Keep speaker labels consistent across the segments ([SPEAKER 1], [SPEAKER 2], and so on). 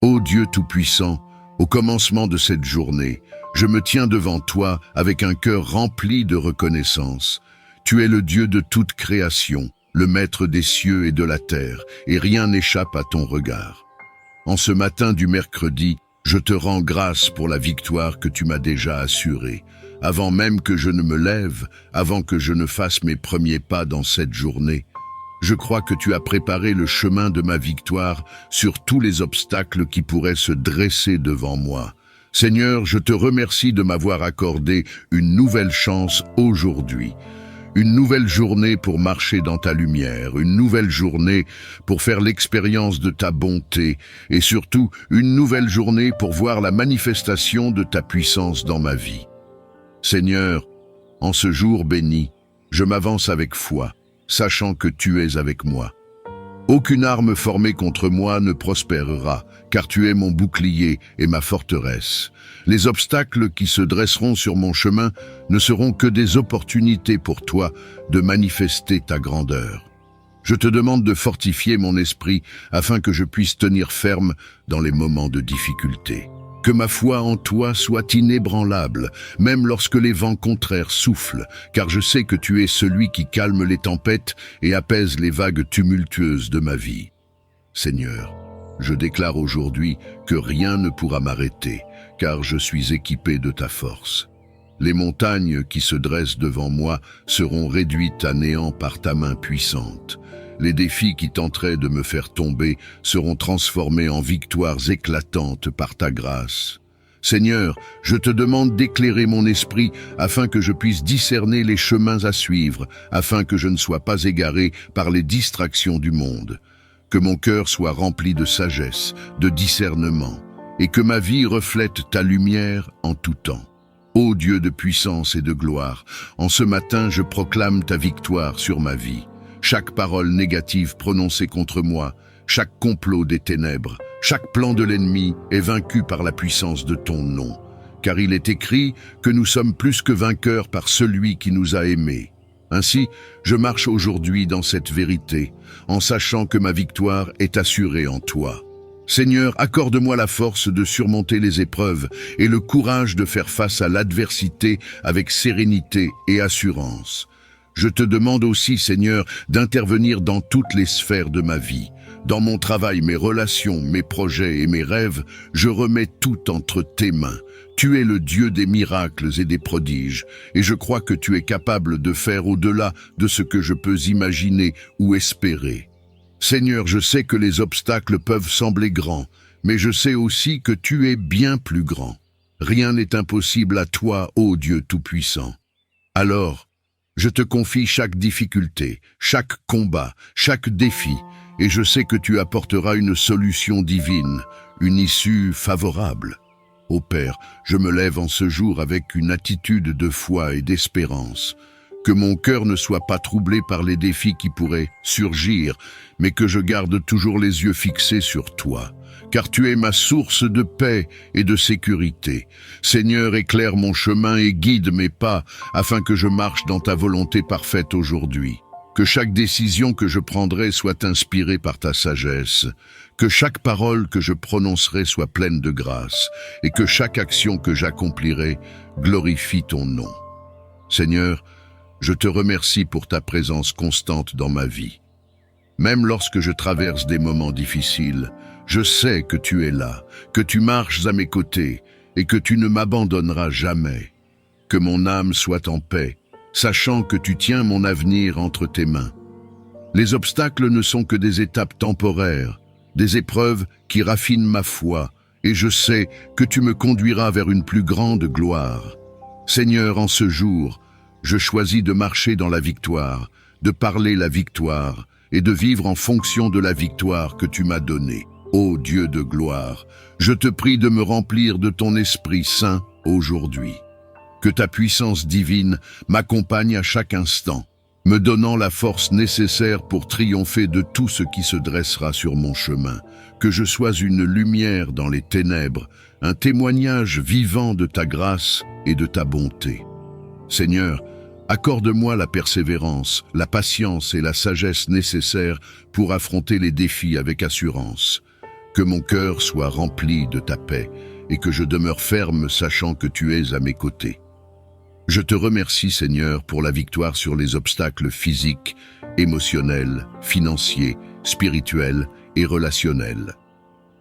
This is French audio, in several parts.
[SPEAKER 1] Ô Dieu Tout-Puissant, au commencement de cette journée, je me tiens devant toi avec un cœur rempli de reconnaissance. Tu es le Dieu de toute création, le Maître des cieux et de la terre, et rien n'échappe à ton regard. En ce matin du mercredi, je te rends grâce pour la victoire que tu m'as déjà assurée. Avant même que je ne me lève, avant que je ne fasse mes premiers pas dans cette journée, je crois que tu as préparé le chemin de ma victoire sur tous les obstacles qui pourraient se dresser devant moi. Seigneur, je te remercie de m'avoir accordé une nouvelle chance aujourd'hui. Une nouvelle journée pour marcher dans ta lumière, une nouvelle journée pour faire l'expérience de ta bonté et surtout une nouvelle journée pour voir la manifestation de ta puissance dans ma vie. Seigneur, en ce jour béni, je m'avance avec foi, sachant que tu es avec moi. Aucune arme formée contre moi ne prospérera, car tu es mon bouclier et ma forteresse. Les obstacles qui se dresseront sur mon chemin ne seront que des opportunités pour toi de manifester ta grandeur. Je te demande de fortifier mon esprit afin que je puisse tenir ferme dans les moments de difficulté. Que ma foi en toi soit inébranlable, même lorsque les vents contraires soufflent, car je sais que tu es celui qui calme les tempêtes et apaise les vagues tumultueuses de ma vie. Seigneur, je déclare aujourd'hui que rien ne pourra m'arrêter, car je suis équipé de ta force. Les montagnes qui se dressent devant moi seront réduites à néant par ta main puissante. Les défis qui tenteraient de me faire tomber seront transformés en victoires éclatantes par ta grâce. Seigneur, je te demande d'éclairer mon esprit afin que je puisse discerner les chemins à suivre, afin que je ne sois pas égaré par les distractions du monde. Que mon cœur soit rempli de sagesse, de discernement, et que ma vie reflète ta lumière en tout temps. Ô Dieu de puissance et de gloire, en ce matin je proclame ta victoire sur ma vie. Chaque parole négative prononcée contre moi, chaque complot des ténèbres, chaque plan de l'ennemi est vaincu par la puissance de ton nom. Car il est écrit que nous sommes plus que vainqueurs par celui qui nous a aimés. Ainsi, je marche aujourd'hui dans cette vérité, en sachant que ma victoire est assurée en toi. Seigneur, accorde-moi la force de surmonter les épreuves et le courage de faire face à l'adversité avec sérénité et assurance. Je te demande aussi, Seigneur, d'intervenir dans toutes les sphères de ma vie. Dans mon travail, mes relations, mes projets et mes rêves, je remets tout entre tes mains. Tu es le Dieu des miracles et des prodiges, et je crois que tu es capable de faire au-delà de ce que je peux imaginer ou espérer. Seigneur, je sais que les obstacles peuvent sembler grands, mais je sais aussi que tu es bien plus grand. Rien n'est impossible à toi, ô Dieu Tout-Puissant. Alors, je te confie chaque difficulté, chaque combat, chaque défi, et je sais que tu apporteras une solution divine, une issue favorable. Ô Père, je me lève en ce jour avec une attitude de foi et d'espérance. Que mon cœur ne soit pas troublé par les défis qui pourraient surgir, mais que je garde toujours les yeux fixés sur toi. Car tu es ma source de paix et de sécurité. Seigneur, éclaire mon chemin et guide mes pas, afin que je marche dans ta volonté parfaite aujourd'hui. Que chaque décision que je prendrai soit inspirée par ta sagesse. Que chaque parole que je prononcerai soit pleine de grâce, et que chaque action que j'accomplirai glorifie ton nom. Seigneur, je te remercie pour ta présence constante dans ma vie. Même lorsque je traverse des moments difficiles, je sais que tu es là, que tu marches à mes côtés et que tu ne m'abandonneras jamais. Que mon âme soit en paix, sachant que tu tiens mon avenir entre tes mains. Les obstacles ne sont que des étapes temporaires, des épreuves qui raffinent ma foi, et je sais que tu me conduiras vers une plus grande gloire. Seigneur, en ce jour, je choisis de marcher dans la victoire, de parler la victoire et de vivre en fonction de la victoire que tu m'as donnée. Ô Dieu de gloire, je te prie de me remplir de ton Esprit Saint aujourd'hui. Que ta puissance divine m'accompagne à chaque instant, me donnant la force nécessaire pour triompher de tout ce qui se dressera sur mon chemin. Que je sois une lumière dans les ténèbres, un témoignage vivant de ta grâce et de ta bonté. Seigneur, accorde-moi la persévérance, la patience et la sagesse nécessaires pour affronter les défis avec assurance. Que mon cœur soit rempli de ta paix et que je demeure ferme sachant que tu es à mes côtés. Je te remercie, Seigneur, pour la victoire sur les obstacles physiques, émotionnels, financiers, spirituels et relationnels.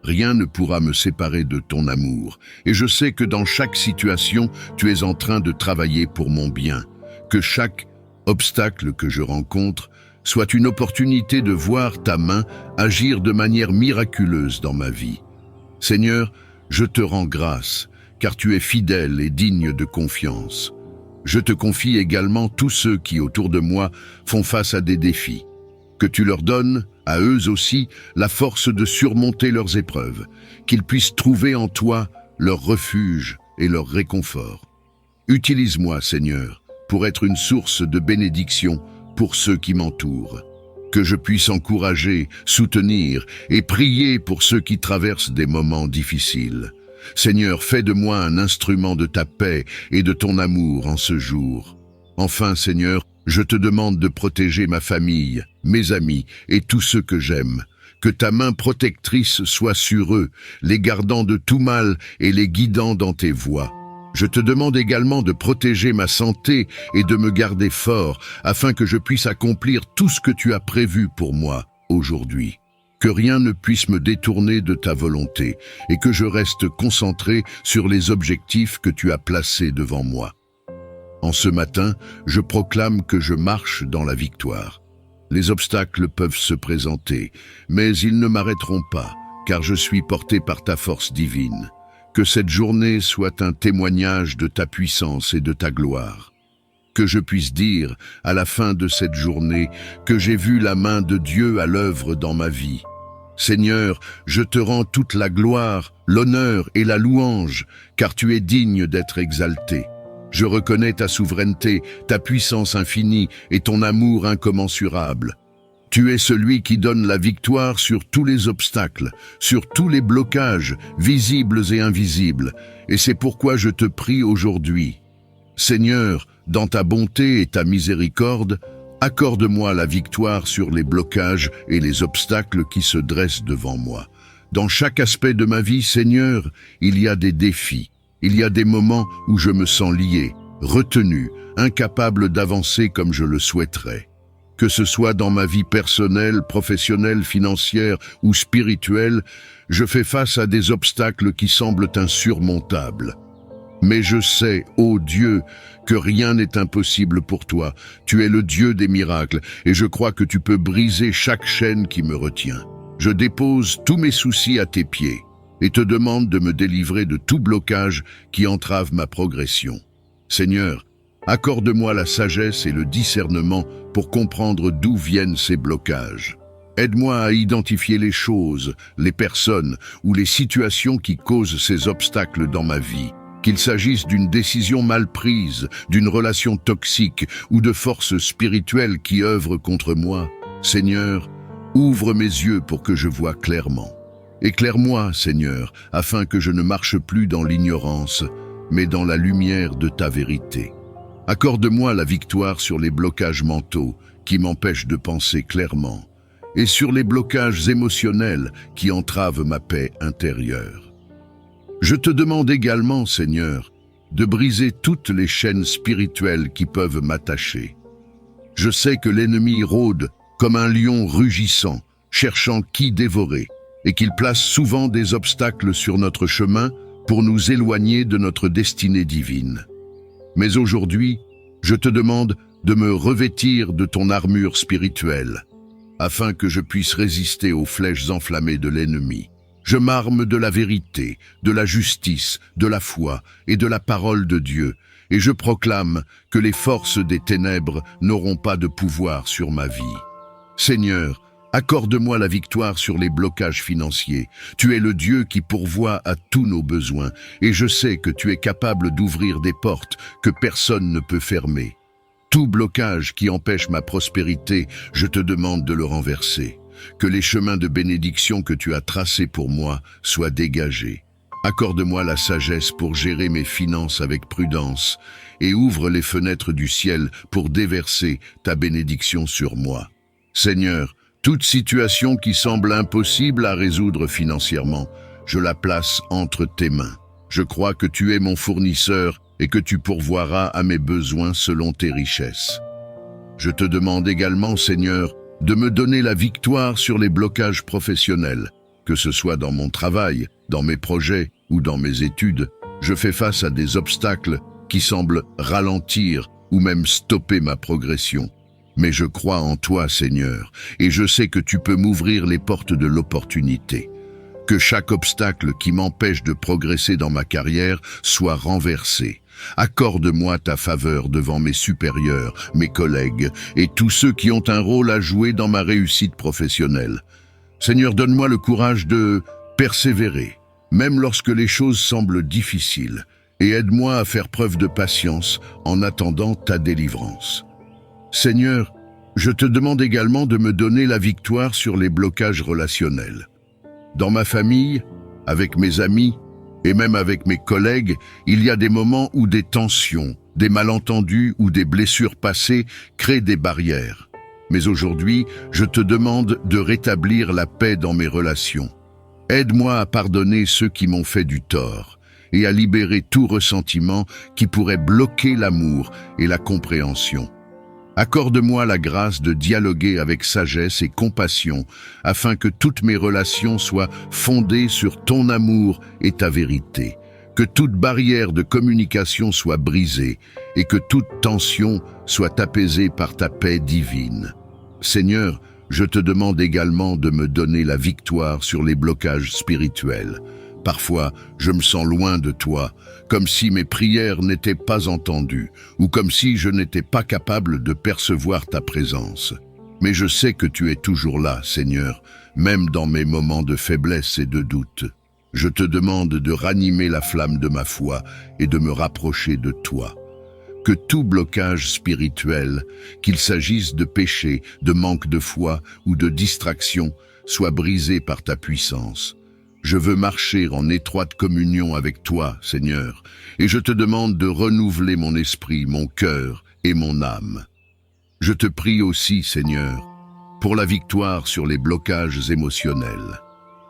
[SPEAKER 1] Rien ne pourra me séparer de ton amour, et je sais que dans chaque situation, tu es en train de travailler pour mon bien, que chaque obstacle que je rencontre soit une opportunité de voir ta main agir de manière miraculeuse dans ma vie. Seigneur, je te rends grâce, car tu es fidèle et digne de confiance. Je te confie également tous ceux qui, autour de moi, font face à des défis. Que tu leur donnes, à eux aussi, la force de surmonter leurs épreuves, qu'ils puissent trouver en toi leur refuge et leur réconfort. Utilise-moi, Seigneur, pour être une source de bénédiction pour ceux qui m'entourent. Que je puisse encourager, soutenir et prier pour ceux qui traversent des moments difficiles. Seigneur, fais de moi un instrument de ta paix et de ton amour en ce jour. Enfin, Seigneur, je te demande de protéger ma famille, mes amis et tous ceux que j'aime. Que ta main protectrice soit sur eux, les gardant de tout mal et les guidant dans tes voies. Je te demande également de protéger ma santé et de me garder fort, afin que je puisse accomplir tout ce que tu as prévu pour moi aujourd'hui. Que rien ne puisse me détourner de ta volonté et que je reste concentré sur les objectifs que tu as placés devant moi. En ce matin, je proclame que je marche dans la victoire. Les obstacles peuvent se présenter, mais ils ne m'arrêteront pas, car je suis porté par ta force divine. Que cette journée soit un témoignage de ta puissance et de ta gloire. Que je puisse dire, à la fin de cette journée, que j'ai vu la main de Dieu à l'œuvre dans ma vie. Seigneur, je te rends toute la gloire, l'honneur et la louange, car tu es digne d'être exalté. Je reconnais ta souveraineté, ta puissance infinie et ton amour incommensurable. Tu es celui qui donne la victoire sur tous les obstacles, sur tous les blocages, visibles et invisibles, et c'est pourquoi je te prie aujourd'hui. Seigneur, dans ta bonté et ta miséricorde, accorde-moi la victoire sur les blocages et les obstacles qui se dressent devant moi. Dans chaque aspect de ma vie, Seigneur, il y a des défis, il y a des moments où je me sens lié, retenu, incapable d'avancer comme je le souhaiterais. Que ce soit dans ma vie personnelle, professionnelle, financière ou spirituelle, je fais face à des obstacles qui semblent insurmontables. Mais je sais, ô Dieu, que rien n'est impossible pour toi. Tu es le Dieu des miracles et je crois que tu peux briser chaque chaîne qui me retient. Je dépose tous mes soucis à tes pieds et te demande de me délivrer de tout blocage qui entrave ma progression. Seigneur, accorde-moi la sagesse et le discernement pour comprendre d'où viennent ces blocages. Aide-moi à identifier les choses, les personnes ou les situations qui causent ces obstacles dans ma vie. Qu'il s'agisse d'une décision mal prise, d'une relation toxique ou de forces spirituelles qui œuvrent contre moi. Seigneur, ouvre mes yeux pour que je voie clairement. Éclaire-moi, Seigneur, afin que je ne marche plus dans l'ignorance, mais dans la lumière de ta vérité. Accorde-moi la victoire sur les blocages mentaux qui m'empêchent de penser clairement et sur les blocages émotionnels qui entravent ma paix intérieure. Je te demande également, Seigneur, de briser toutes les chaînes spirituelles qui peuvent m'attacher. Je sais que l'ennemi rôde comme un lion rugissant, cherchant qui dévorer, et qu'il place souvent des obstacles sur notre chemin pour nous éloigner de notre destinée divine. Mais aujourd'hui, je te demande de me revêtir de ton armure spirituelle, afin que je puisse résister aux flèches enflammées de l'ennemi. Je m'arme de la vérité, de la justice, de la foi et de la parole de Dieu, et je proclame que les forces des ténèbres n'auront pas de pouvoir sur ma vie. Seigneur, accorde-moi la victoire sur les blocages financiers. Tu es le Dieu qui pourvoit à tous nos besoins, et je sais que tu es capable d'ouvrir des portes que personne ne peut fermer. Tout blocage qui empêche ma prospérité, je te demande de le renverser. Que les chemins de bénédiction que tu as tracés pour moi soient dégagés. Accorde-moi la sagesse pour gérer mes finances avec prudence et ouvre les fenêtres du ciel pour déverser ta bénédiction sur moi. Seigneur, Toute situation qui semble impossible à résoudre financièrement, je la place entre tes mains. Je crois que tu es mon fournisseur et que tu pourvoiras à mes besoins selon tes richesses. Je te demande également, Seigneur, de me donner la victoire sur les blocages professionnels, que ce soit dans mon travail, dans mes projets ou dans mes études. Je fais face à des obstacles qui semblent ralentir ou même stopper ma progression. Mais je crois en toi, Seigneur, et je sais que tu peux m'ouvrir les portes de l'opportunité. Que chaque obstacle qui m'empêche de progresser dans ma carrière soit renversé. Accorde-moi ta faveur devant mes supérieurs, mes collègues et tous ceux qui ont un rôle à jouer dans ma réussite professionnelle. Seigneur, donne-moi le courage de persévérer, même lorsque les choses semblent difficiles, et aide-moi à faire preuve de patience en attendant ta délivrance. Seigneur, je te demande également de me donner la victoire sur les blocages relationnels. Dans ma famille, avec mes amis et même avec mes collègues, il y a des moments où des tensions, des malentendus ou des blessures passées créent des barrières. Mais aujourd'hui, je te demande de rétablir la paix dans mes relations. Aide-moi à pardonner ceux qui m'ont fait du tort et à libérer tout ressentiment qui pourrait bloquer l'amour et la compréhension. Accorde-moi la grâce de dialoguer avec sagesse et compassion afin que toutes mes relations soient fondées sur ton amour et ta vérité, que toute barrière de communication soit brisée et que toute tension soit apaisée par ta paix divine. Seigneur, je te demande également de me donner la victoire sur les blocages spirituels. Parfois, je me sens loin de toi, comme si mes prières n'étaient pas entendues, ou comme si je n'étais pas capable de percevoir ta présence. Mais je sais que tu es toujours là, Seigneur, même dans mes moments de faiblesse et de doute. Je te demande de ranimer la flamme de ma foi et de me rapprocher de toi. Que tout blocage spirituel, qu'il s'agisse de péché, de manque de foi ou de distraction, soit brisé par ta puissance. Je veux marcher en étroite communion avec toi, Seigneur, et je te demande de renouveler mon esprit, mon cœur et mon âme. Je te prie aussi, Seigneur, pour la victoire sur les blocages émotionnels.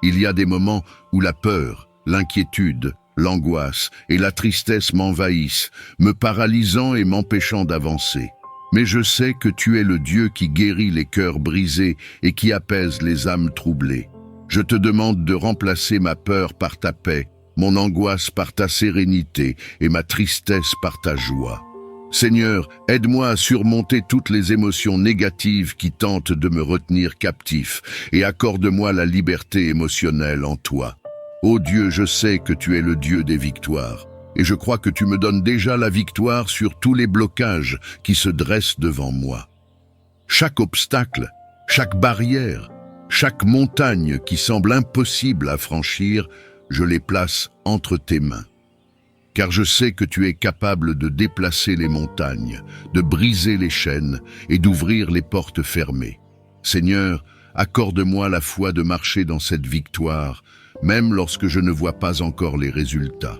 [SPEAKER 1] Il y a des moments où la peur, l'inquiétude, l'angoisse et la tristesse m'envahissent, me paralysant et m'empêchant d'avancer. Mais je sais que tu es le Dieu qui guérit les cœurs brisés et qui apaise les âmes troublées. Je te demande de remplacer ma peur par ta paix, mon angoisse par ta sérénité et ma tristesse par ta joie. Seigneur, aide-moi à surmonter toutes les émotions négatives qui tentent de me retenir captif et accorde-moi la liberté émotionnelle en toi. Ô Dieu, je sais que tu es le Dieu des victoires et je crois que tu me donnes déjà la victoire sur tous les blocages qui se dressent devant moi. Chaque obstacle, chaque barrière, chaque montagne qui semble impossible à franchir, je les place entre tes mains. Car je sais que tu es capable de déplacer les montagnes, de briser les chaînes et d'ouvrir les portes fermées. Seigneur, accorde-moi la foi de marcher dans cette victoire, même lorsque je ne vois pas encore les résultats.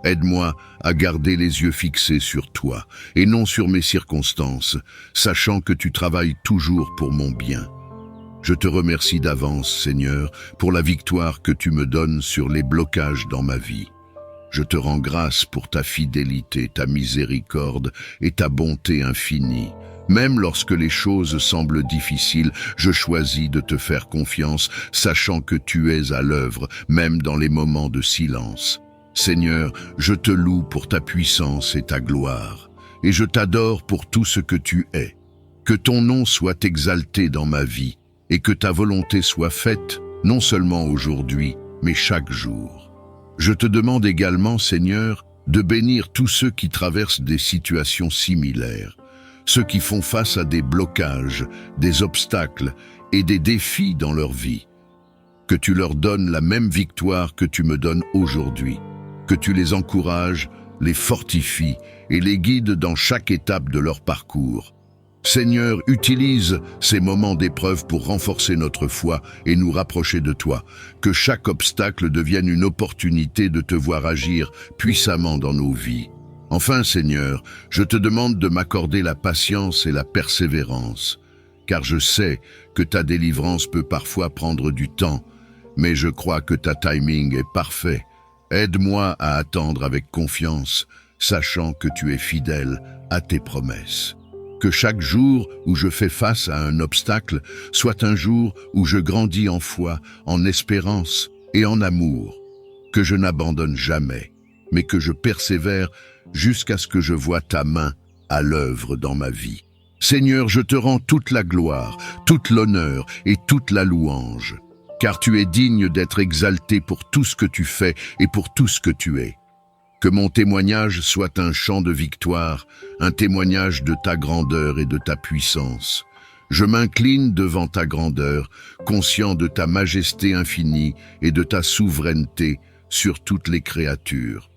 [SPEAKER 1] Aide-moi à garder les yeux fixés sur toi et non sur mes circonstances, sachant que tu travailles toujours pour mon bien. Je te remercie d'avance, Seigneur, pour la victoire que tu me donnes sur les blocages dans ma vie. Je te rends grâce pour ta fidélité, ta miséricorde et ta bonté infinie. Même lorsque les choses semblent difficiles, je choisis de te faire confiance, sachant que tu es à l'œuvre, même dans les moments de silence. Seigneur, je te loue pour ta puissance et ta gloire, et je t'adore pour tout ce que tu es. Que ton nom soit exalté dans ma vie, et que ta volonté soit faite, non seulement aujourd'hui, mais chaque jour. Je te demande également, Seigneur, de bénir tous ceux qui traversent des situations similaires, ceux qui font face à des blocages, des obstacles et des défis dans leur vie. Que tu leur donnes la même victoire que tu me donnes aujourd'hui, que tu les encourages, les fortifies et les guides dans chaque étape de leur parcours. Seigneur, utilise ces moments d'épreuve pour renforcer notre foi et nous rapprocher de toi. Que chaque obstacle devienne une opportunité de te voir agir puissamment dans nos vies. Enfin, Seigneur, je te demande de m'accorder la patience et la persévérance, car je sais que ta délivrance peut parfois prendre du temps, mais je crois que ta timing est parfait. Aide-moi à attendre avec confiance, sachant que tu es fidèle à tes promesses. Que chaque jour où je fais face à un obstacle soit un jour où je grandis en foi, en espérance et en amour. Que je n'abandonne jamais, mais que je persévère jusqu'à ce que je voie ta main à l'œuvre dans ma vie. Seigneur, je te rends toute la gloire, toute l'honneur et toute la louange, car tu es digne d'être exalté pour tout ce que tu fais et pour tout ce que tu es. Que mon témoignage soit un chant de victoire, un témoignage de ta grandeur et de ta puissance. Je m'incline devant ta grandeur, conscient de ta majesté infinie et de ta souveraineté sur toutes les créatures.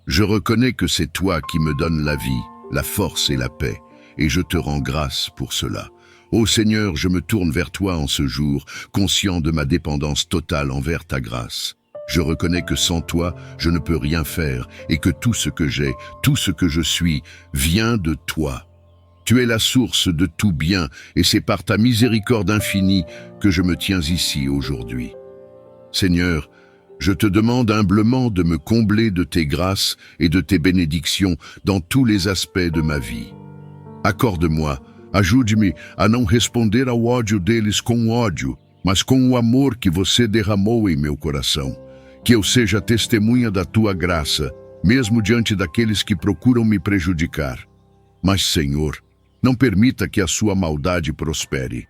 [SPEAKER 1] Je reconnais que c'est toi qui me donnes la vie, la force et la paix, et je te rends grâce pour cela. Ô Seigneur, je me tourne vers toi en ce jour, conscient de ma dépendance totale envers ta grâce. Je reconnais que sans toi, je ne peux rien faire et que tout ce que j'ai, tout ce que je suis, vient de toi. Tu es la source de tout bien et c'est par ta miséricorde infinie que je me tiens ici aujourd'hui. Seigneur, je te demande humblement de me combler de tes grâces et de tes bénédictions dans tous les aspects de ma vie. Accorde-moi, ajude-me a não responder ao ódio deles com ódio, mas com o amor que você derramou em meu coração. Que eu seja testemunha da tua graça, mesmo diante daqueles que procuram me prejudicar. Mas, Senhor, não permita que a sua maldade prospere.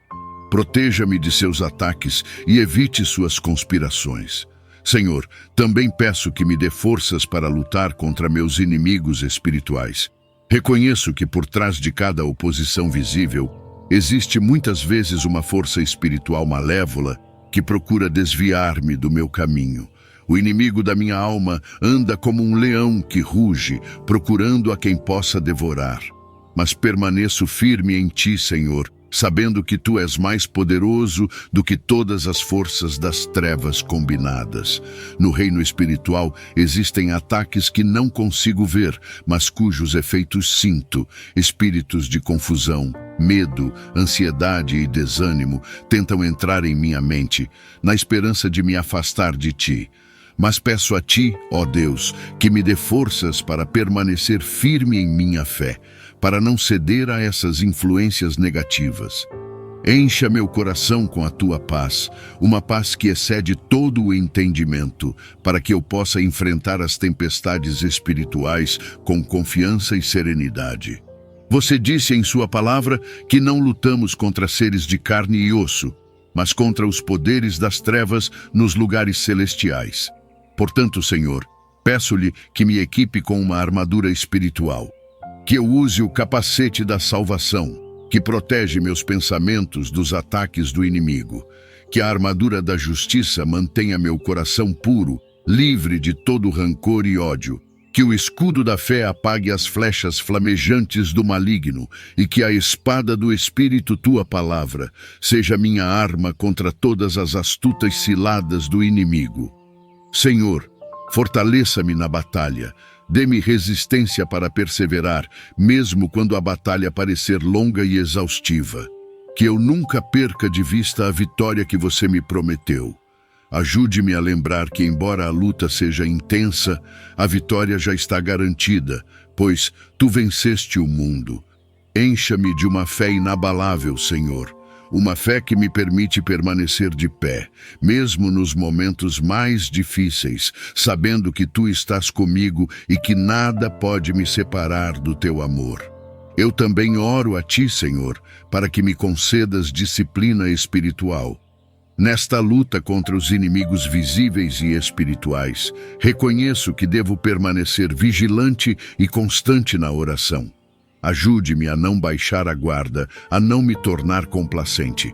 [SPEAKER 1] Proteja-me de seus ataques e evite suas conspirações. Senhor, também peço que me dê forças para lutar contra meus inimigos espirituais. Reconheço que por trás de cada oposição visível, existe muitas vezes uma força espiritual malévola que procura desviar-me do meu caminho. O inimigo da minha alma anda como um leão que ruge, procurando a quem possa devorar. Mas permaneço firme em ti, Senhor, sabendo que tu és mais poderoso do que todas as forças das trevas combinadas. No reino espiritual existem ataques que não consigo ver, mas cujos efeitos sinto. Espíritos de confusão, medo, ansiedade e desânimo tentam entrar em minha mente, na esperança de me afastar de ti. Mas peço a ti, ó Deus, que me dê forças para permanecer firme em minha fé, para não ceder a essas influências negativas. Encha meu coração com a tua paz, uma paz que excede todo o entendimento, para que eu possa enfrentar as tempestades espirituais com confiança e serenidade. Você disse em sua palavra que não lutamos contra seres de carne e osso, mas contra os poderes das trevas nos lugares celestiais. Portanto, Senhor, peço-lhe que me equipe com uma armadura espiritual, que eu use o capacete da salvação, que protege meus pensamentos dos ataques do inimigo, que a armadura da justiça mantenha meu coração puro, livre de todo rancor e ódio, que o escudo da fé apague as flechas flamejantes do maligno e que a espada do Espírito, tua palavra, seja minha arma contra todas as astutas ciladas do inimigo. Senhor, fortaleça-me na batalha, dê-me resistência para perseverar, mesmo quando a batalha parecer longa e exaustiva. Que eu nunca perca de vista a vitória que você me prometeu. Ajude-me a lembrar que, embora a luta seja intensa, a vitória já está garantida, pois tu venceste o mundo. Encha-me de uma fé inabalável, Senhor. Uma fé que me permite permanecer de pé, mesmo nos momentos mais difíceis, sabendo que tu estás comigo e que nada pode me separar do teu amor. Eu também oro a ti, Senhor, para que me concedas disciplina espiritual. Nesta luta contra os inimigos visíveis e espirituais, reconheço que devo permanecer vigilante e constante na oração. Ajude-me a não baixar a guarda, a não me tornar complacente.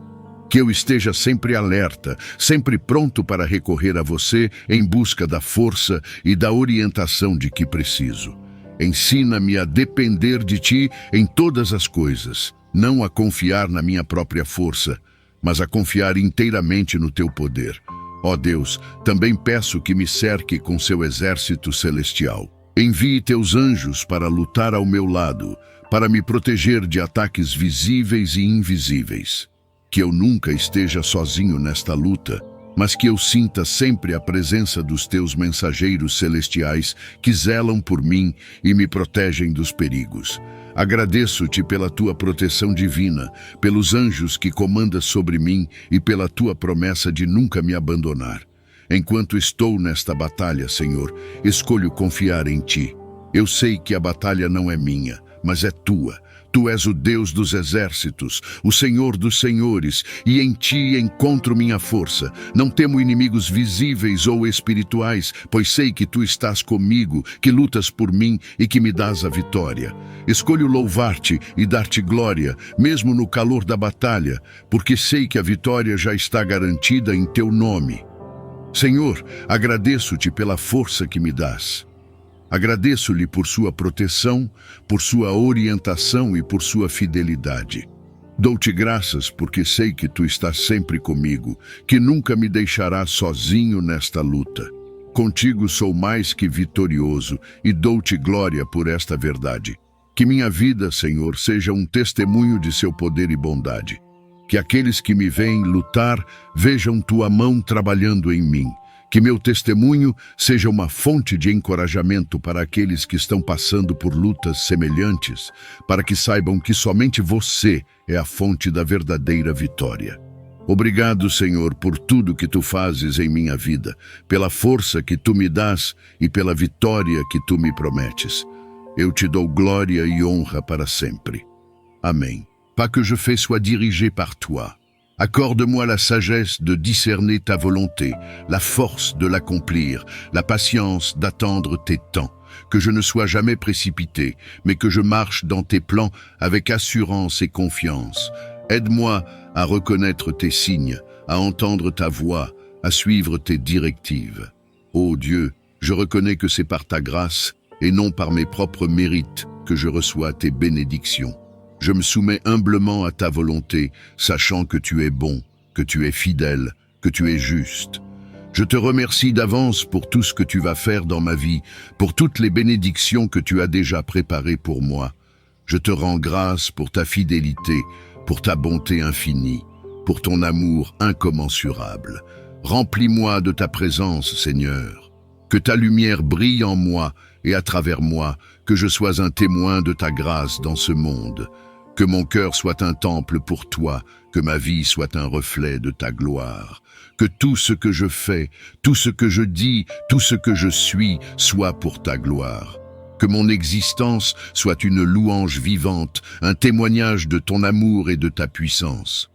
[SPEAKER 1] Que eu esteja sempre alerta, sempre pronto para recorrer a você em busca da força e da orientação de que preciso. Ensina-me a depender de ti em todas as coisas, não a confiar na minha própria força, mas a confiar inteiramente no teu poder. Ó Deus, também peço que me cerque com seu exército celestial. Envie teus anjos para lutar ao meu lado, para me proteger de ataques visíveis e invisíveis. Que eu nunca esteja sozinho nesta luta, mas que eu sinta sempre a presença dos teus mensageiros celestiais que zelam por mim e me protegem dos perigos. Agradeço-te pela tua proteção divina, pelos anjos que comandas sobre mim e pela tua promessa de nunca me abandonar. Enquanto estou nesta batalha, Senhor, escolho confiar em ti. Eu sei que a batalha não é minha, mas é tua. Tu és o Deus dos exércitos, o Senhor dos senhores, e em ti encontro minha força. Não temo inimigos visíveis ou espirituais, pois sei que tu estás comigo, que lutas por mim e que me dás a vitória. Escolho louvar-te e dar-te glória, mesmo no calor da batalha, porque sei que a vitória já está garantida em teu nome. Senhor, agradeço-te pela força que me dás. Agradeço-lhe por sua proteção, por sua orientação e por sua fidelidade. Dou-te graças porque sei que tu estás sempre comigo, que nunca me deixarás sozinho nesta luta. Contigo sou mais que vitorioso e dou-te glória por esta verdade. Que minha vida, Senhor, seja um testemunho de seu poder e bondade. Que aqueles que me veem lutar vejam tua mão trabalhando em mim. Que meu testemunho seja uma fonte de encorajamento para aqueles que estão passando por lutas semelhantes, para que saibam que somente você é a fonte da verdadeira vitória. Obrigado, Senhor, por tudo que tu fazes em minha vida, pela força que tu me dás e pela vitória que tu me prometes. Eu te dou glória e honra para sempre. Amém. Pas que je fais soit dirigé par toi. Accorde-moi la sagesse de discerner ta volonté, la force de l'accomplir, la patience d'attendre tes temps. Que je ne sois jamais précipité, mais que je marche dans tes plans avec assurance et confiance. Aide-moi à reconnaître tes signes, à entendre ta voix, à suivre tes directives. Ô Dieu, je reconnais que c'est par ta grâce et non par mes propres mérites que je reçois tes bénédictions. Je me soumets humblement à ta volonté, sachant que tu es bon, que tu es fidèle, que tu es juste. Je te remercie d'avance pour tout ce que tu vas faire dans ma vie, pour toutes les bénédictions que tu as déjà préparées pour moi. Je te rends grâce pour ta fidélité, pour ta bonté infinie, pour ton amour incommensurable. Remplis-moi de ta présence, Seigneur. Que ta lumière brille en moi et à travers moi, que je sois un témoin de ta grâce dans ce monde. Que mon cœur soit un temple pour toi, que ma vie soit un reflet de ta gloire. Que tout ce que je fais, tout ce que je dis, tout ce que je suis, soit pour ta gloire. Que mon existence soit une louange vivante, un témoignage de ton amour et de ta puissance.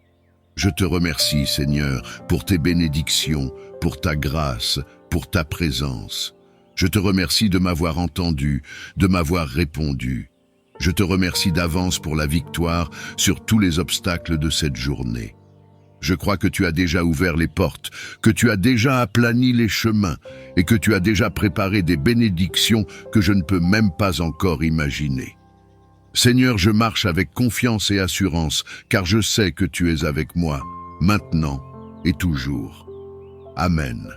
[SPEAKER 1] Je te remercie, Seigneur, pour tes bénédictions, pour ta grâce, pour ta présence. Je te remercie de m'avoir entendu, de m'avoir répondu. Je te remercie d'avance pour la victoire sur tous les obstacles de cette journée. Je crois que tu as déjà ouvert les portes, que tu as déjà aplani les chemins et que tu as déjà préparé des bénédictions que je ne peux même pas encore imaginer. Seigneur, je marche avec confiance et assurance, car je sais que tu es avec moi, maintenant et toujours. Amen.